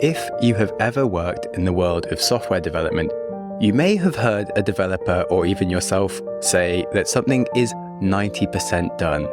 If you have ever worked in the world of software development, you may have heard a developer or even yourself say that something is 90% done.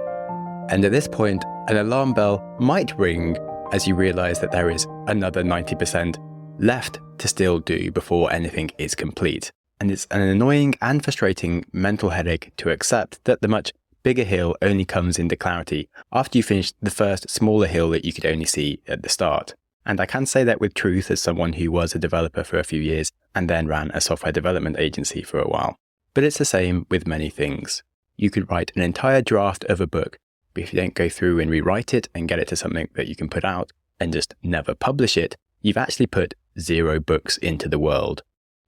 And at this point, an alarm bell might ring as you realize that there is another 90% left to still do before anything is complete. And it's an annoying and frustrating mental headache to accept that the much bigger hill only comes into clarity after you finish the first smaller hill that you could only see at the start. And I can say that with truth as someone who was a developer for a few years and then ran a software development agency for a while. But it's the same with many things. You could write an entire draft of a book, but if you don't go through and rewrite it and get it to something that you can put out and just never publish it, you've actually put 0 books into the world.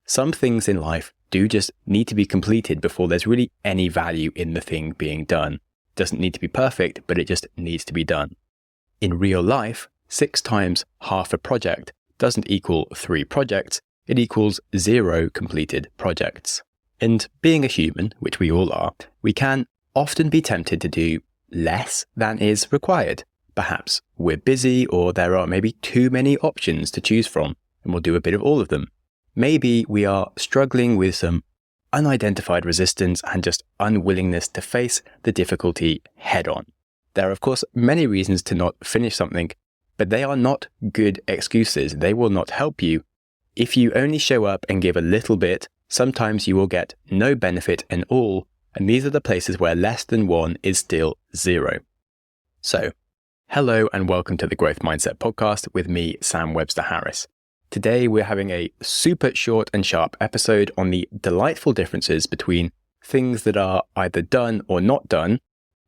Some things in life do just need to be completed before there's really any value in the thing being done. It doesn't need to be perfect, but it just needs to be done. In real life, 6 times half a project doesn't equal 3 projects, it equals 0 completed projects. And being a human, which we all are, we can often be tempted to do less than is required. Perhaps we're busy or there are maybe too many options to choose from, and we'll do a bit of all of them. Maybe we are struggling with some unidentified resistance and just unwillingness to face the difficulty head on. There are, of course, many reasons to not finish something, but they are not good excuses. They will not help you. If you only show up and give a little bit, sometimes you will get no benefit at all, and these are the places where less than 1 is still 0. So, hello and welcome to the Growth Mindset Podcast with me, Sam Webster Harris. Today we're having a super short and sharp episode on the delightful differences between things that are either done or not done,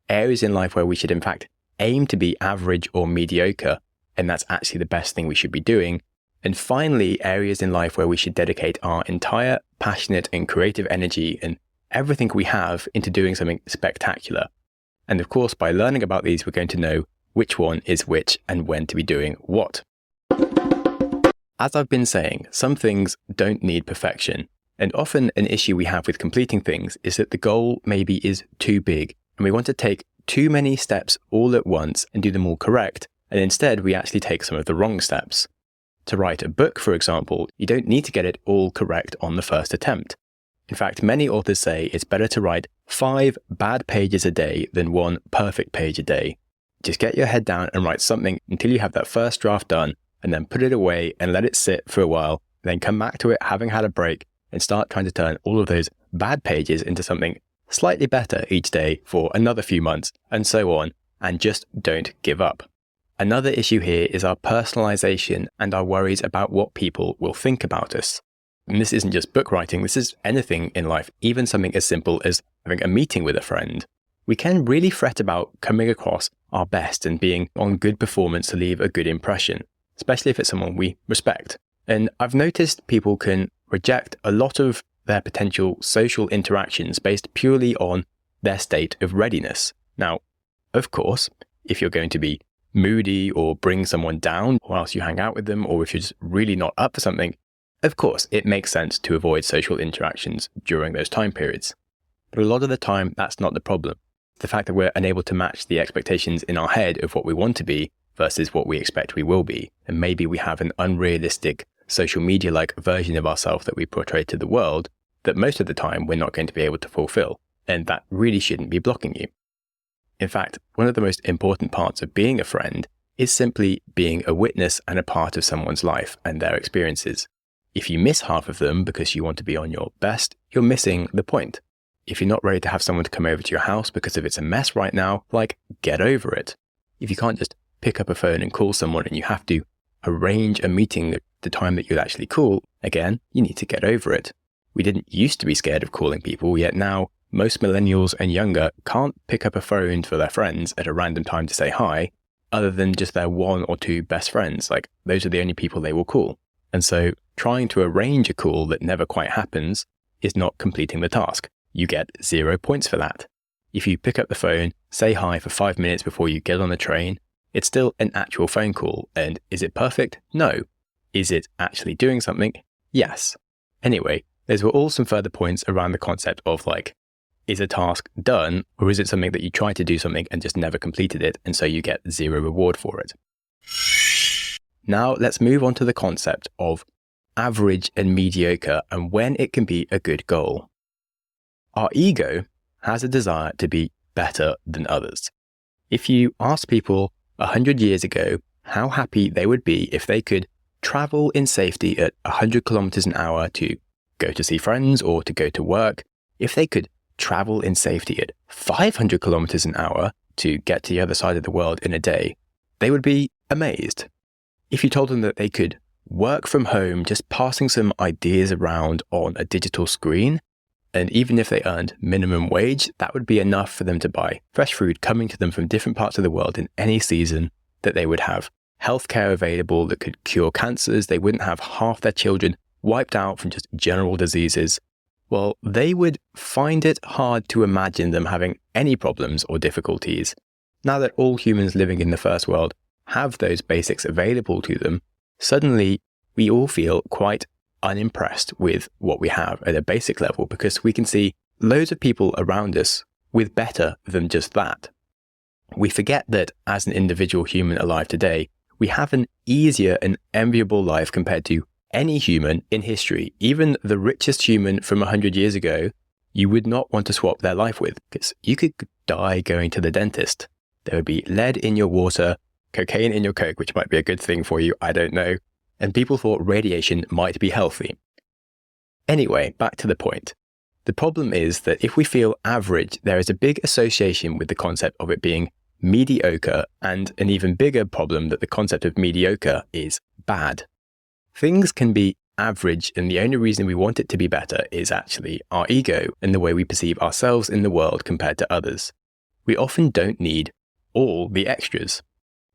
areas in life where we should in fact aim to be average or mediocre, and that's actually the best thing we should be doing. And finally, areas in life where we should dedicate our entire passionate and creative energy and everything we have into doing something spectacular. And of course, by learning about these, we're going to know which one is which and when to be doing what. As I've been saying, some things don't need perfection. And often an issue we have with completing things is that the goal maybe is too big and we want to take too many steps all at once and do them all correct. And instead, we actually take some of the wrong steps. To write a book, for example, you don't need to get it all correct on the first attempt. In fact, many authors say it's better to write 5 bad pages a day than 1 perfect page a day. Just get your head down and write something until you have that first draft done, and then put it away and let it sit for a while, then come back to it having had a break and start trying to turn all of those bad pages into something slightly better each day for another few months, and so on, and just don't give up. Another issue here is our personalization and our worries about what people will think about us. And this isn't just book writing, this is anything in life, even something as simple as having a meeting with a friend. We can really fret about coming across our best and being on good performance to leave a good impression, especially if it's someone we respect. And I've noticed people can reject a lot of their potential social interactions based purely on their state of readiness. Now, of course, if you're going to be moody or bring someone down whilst you hang out with them, or if you're just really not up for something, of course, it makes sense to avoid social interactions during those time periods. But a lot of the time, that's not the problem. The fact that we're unable to match the expectations in our head of what we want to be versus what we expect we will be. And maybe we have an unrealistic social media-like version of ourselves that we portray to the world that most of the time we're not going to be able to fulfill. And that really shouldn't be blocking you. In fact, one of the most important parts of being a friend is simply being a witness and a part of someone's life and their experiences. If you miss half of them because you want to be on your best, you're missing the point. If you're not ready to have someone to come over to your house because if it's a mess right now, get over it. If you can't just pick up a phone and call someone and you have to arrange a meeting at the time that you'll actually call, again, you need to get over it. We didn't used to be scared of calling people, yet now most millennials and younger can't pick up a phone for their friends at a random time to say hi, other than just their 1 or 2 best friends. Those are the only people they will call. And so trying to arrange a call that never quite happens is not completing the task. You get 0 points for that. If you pick up the phone, say hi for 5 minutes before you get on the train, it's still an actual phone call. And is it perfect? No. Is it actually doing something? Yes. Anyway, those were all some further points around the concept of is a task done, or is it something that you tried to do something and just never completed it, and so you get 0 reward for it? Now let's move on to the concept of average and mediocre and when it can be a good goal. Our ego has a desire to be better than others. If you ask people 100 years ago how happy they would be if they could travel in safety at 100 kilometers an hour to go to see friends or to go to work, if they could travel in safety at 500 kilometers an hour to get to the other side of the world in a day, they would be amazed. If you told them that they could work from home just passing some ideas around on a digital screen, and even if they earned minimum wage, that would be enough for them to buy fresh food coming to them from different parts of the world in any season, that they would have healthcare available that could cure cancers, they wouldn't have half their children wiped out from just general diseases. Well, they would find it hard to imagine them having any problems or difficulties. Now that all humans living in the first world have those basics available to them, suddenly we all feel quite unimpressed with what we have at a basic level because we can see loads of people around us with better than just that. We forget that as an individual human alive today, we have an easier and enviable life compared to any human in history. Even the richest human from 100 years ago, you would not want to swap their life with because you could die going to the dentist. There would be lead in your water, cocaine in your Coke, which might be a good thing for you, I don't know. And people thought radiation might be healthy. Anyway, back to the point. The problem is that if we feel average, there is a big association with the concept of it being mediocre, and an even bigger problem that the concept of mediocre is bad. Things can be average, and the only reason we want it to be better is actually our ego and the way we perceive ourselves in the world compared to others. We often don't need all the extras.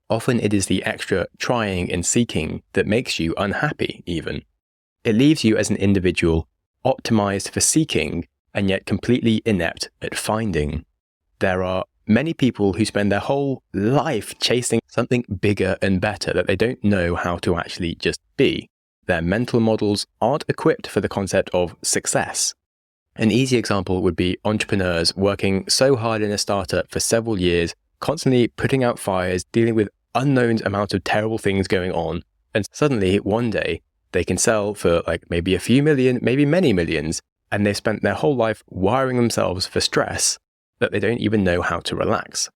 Often it is the extra trying and seeking that makes you unhappy even. It leaves you as an individual optimized for seeking and yet completely inept at finding. There are many people who spend their whole life chasing something bigger and better that they don't know how to actually just be. Their mental models aren't equipped for the concept of success. An easy example would be entrepreneurs working so hard in a startup for several years, constantly putting out fires, dealing with unknown amounts of terrible things going on, and suddenly one day they can sell for like maybe a few million, maybe many millions, and they've spent their whole life wiring themselves for stress that they don't even know how to relax.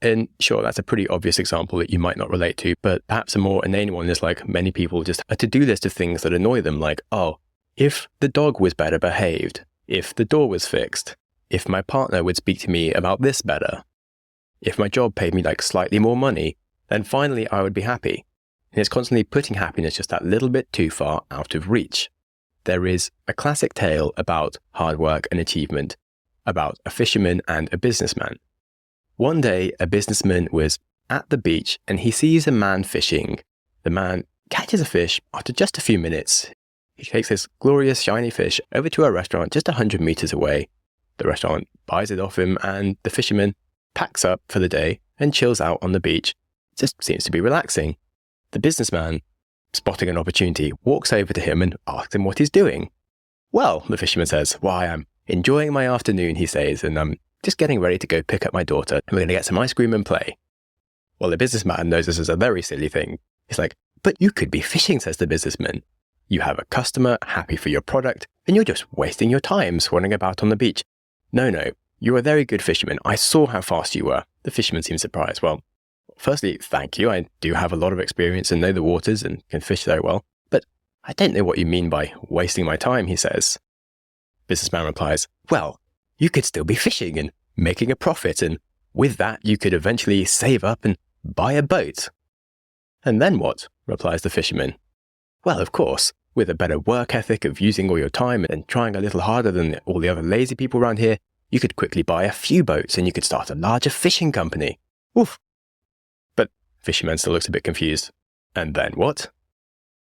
And sure, that's a pretty obvious example that you might not relate to, but perhaps a more inane one is like many people just a to-do list of things that annoy them, like, oh, if the dog was better behaved, if the door was fixed, if my partner would speak to me about this better, if my job paid me like slightly more money, then finally I would be happy. And it's constantly putting happiness just that little bit too far out of reach. There is a classic tale about hard work and achievement, about a fisherman and a businessman. One day, a businessman was at the beach and he sees a man fishing. The man catches a fish after just a few minutes. He takes this glorious shiny fish over to a restaurant just 100 meters away. The restaurant buys it off him and the fisherman packs up for the day and chills out on the beach. Just seems to be relaxing. The businessman, spotting an opportunity, walks over to him and asks him what he's doing. Well, the fisherman says, why, I'm enjoying my afternoon, he says, and I'm just getting ready to go pick up my daughter and we're going to get some ice cream and play. Well, the businessman knows this is a very silly thing. He's like, but you could be fishing, says the businessman. You have a customer happy for your product and you're just wasting your time swanning about on the beach. No, you're a very good fisherman. I saw how fast you were. The fisherman seems surprised. Well, firstly, thank you. I do have a lot of experience and know the waters and can fish very well. But I don't know what you mean by wasting my time, he says. Businessman replies, well, you could still be fishing and making a profit. And with that, you could eventually save up and buy a boat. And then what? Replies the fisherman. Well, of course, with a better work ethic of using all your time and trying a little harder than all the other lazy people around here, you could quickly buy a few boats and you could start a larger fishing company. Oof. But fisherman still looks a bit confused. And then what?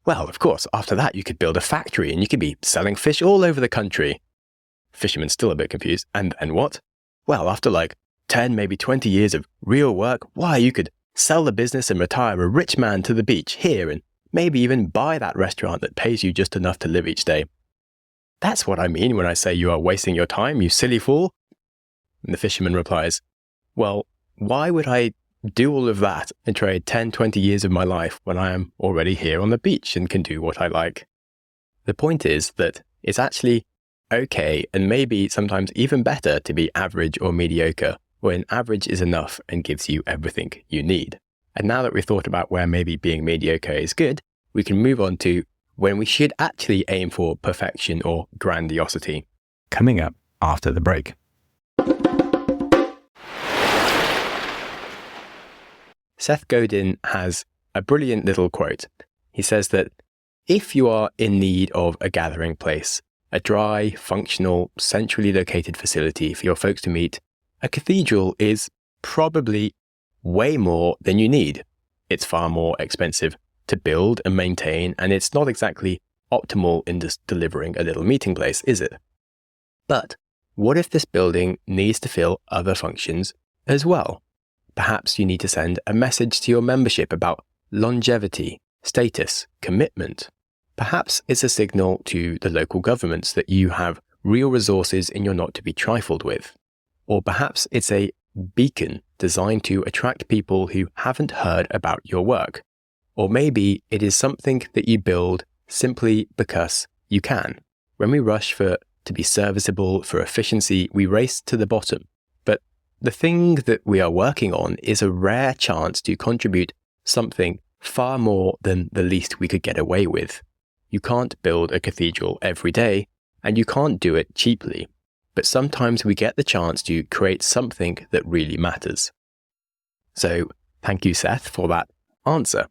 Well, of course, after that you could build a factory and you could be selling fish all over the country. Fisherman's still a bit confused. And then what? Well, after like 10, maybe 20 years of real work, why, you could sell the business and retire a rich man to the beach here and maybe even buy that restaurant that pays you just enough to live each day. That's what I mean when I say you are wasting your time, you silly fool. And the fisherman replies, well, why would I do all of that and trade 10, 20 years of my life when I am already here on the beach and can do what I like. The point is that it's actually okay and maybe sometimes even better to be average or mediocre when average is enough and gives you everything you need. And now that we've thought about where maybe being mediocre is good, we can move on to when we should actually aim for perfection or grandiosity. Coming up after the break. Seth Godin has a brilliant little quote. He says that if you are in need of a gathering place, a dry, functional, centrally located facility for your folks to meet, a cathedral is probably way more than you need. It's far more expensive to build and maintain, and it's not exactly optimal in just delivering a little meeting place, is it? But what if this building needs to fill other functions as well? Perhaps you need to send a message to your membership about longevity, status, commitment. Perhaps it's a signal to the local governments that you have real resources and you're not to be trifled with. Or perhaps it's a beacon designed to attract people who haven't heard about your work. Or maybe it is something that you build simply because you can. When we rush to be serviceable, for efficiency, we race to the bottom. But the thing that we are working on is a rare chance to contribute something far more than the least we could get away with. You can't build a cathedral every day, and you can't do it cheaply. But sometimes we get the chance to create something that really matters. So, thank you, Seth, for that answer.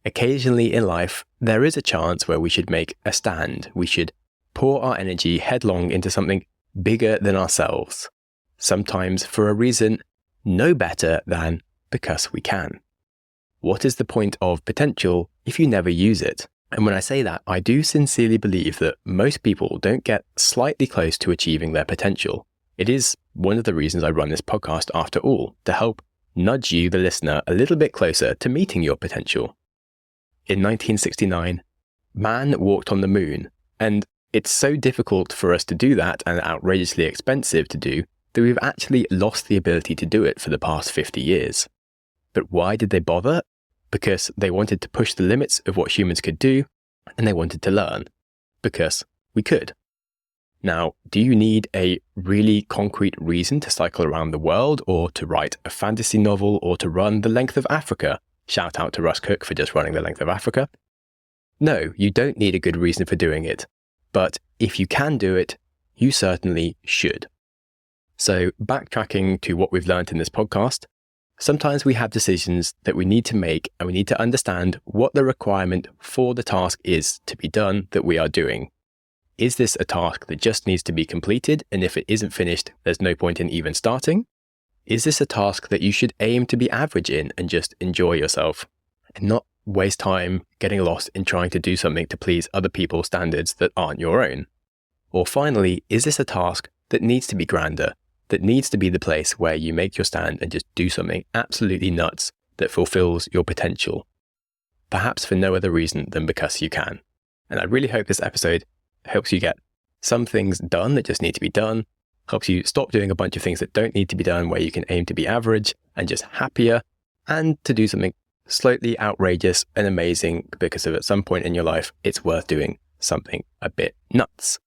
Occasionally in life, there is a chance where we should make a stand. We should pour our energy headlong into something bigger than ourselves. Sometimes for a reason no better than because we can. What is the point of potential if you never use it? And when I say that, I do sincerely believe that most people don't get slightly close to achieving their potential. It is one of the reasons I run this podcast after all, to help nudge you, the listener, a little bit closer to meeting your potential. In 1969, man walked on the moon, and it's so difficult for us to do that and outrageously expensive to do that we've actually lost the ability to do it for the past 50 years. But why did they bother? Because they wanted to push the limits of what humans could do, and they wanted to learn. Because we could. Now, do you need a really concrete reason to cycle around the world, or to write a fantasy novel, or to run the length of Africa? Shout out to Russ Cook for just running the length of Africa. No, you don't need a good reason for doing it. But if you can do it, you certainly should. So, backtracking to what we've learned in this podcast, sometimes we have decisions that we need to make, and we need to understand what the requirement for the task is to be done that we are doing. Is this a task that just needs to be completed, and if it isn't finished, there's no point in even starting? Is this a task that you should aim to be average in and just enjoy yourself, and not waste time getting lost in trying to do something to please other people's standards that aren't your own? Or finally, is this a task that needs to be grander, that needs to be the place where you make your stand and just do something absolutely nuts that fulfills your potential? Perhaps for no other reason than because you can. And I really hope this episode helps you get some things done that just need to be done, helps you stop doing a bunch of things that don't need to be done, where you can aim to be average and just happier, and to do something slightly outrageous and amazing because at some point in your life, it's worth doing something a bit nuts.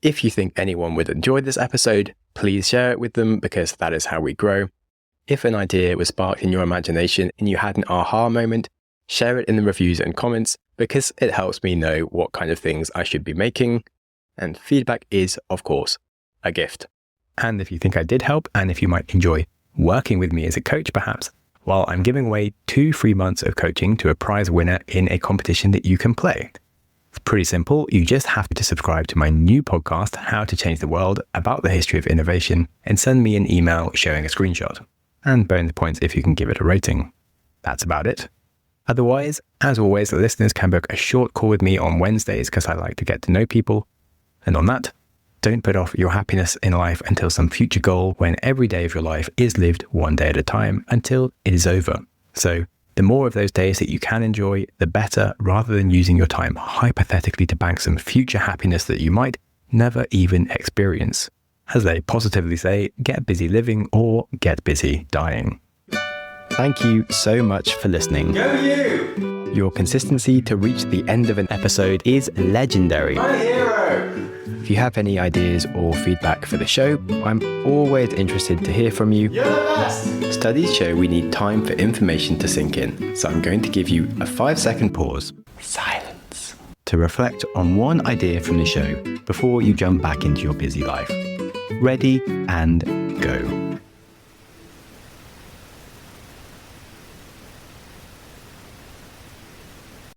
If you think anyone would enjoy this episode, please share it with them, because that is how we grow. If an idea was sparked in your imagination and you had an aha moment, share it in the reviews and comments, because it helps me know what kind of things I should be making. And feedback is, of course, a gift. And if you think I did help, and if you might enjoy working with me as a coach perhaps, well, I'm giving away 2 free months of coaching to a prize winner in a competition that you can play. It's pretty simple. You just have to subscribe to my new podcast, How to Change the World, about the history of innovation, and send me an email showing a screenshot. And bonus points if you can give it a rating. That's about it. Otherwise, as always, the listeners can book a short call with me on Wednesdays, because I like to get to know people. And on that, don't put off your happiness in life until some future goal, when every day of your life is lived one day at a time until it is over. So the more of those days that you can enjoy, the better, rather than using your time hypothetically to bank some future happiness that you might never even experience. as they positively say, get busy living or get busy dying. Thank you so much for listening. Go you! Your consistency to reach the end of an episode is legendary. My hero! If you have any ideas or feedback for the show, I'm always interested to hear from you. You're the best! Studies show we need time for information to sink in, so I'm going to give you a 5-second pause. Silence. To reflect on one idea from the show before you jump back into your busy life. Ready and go.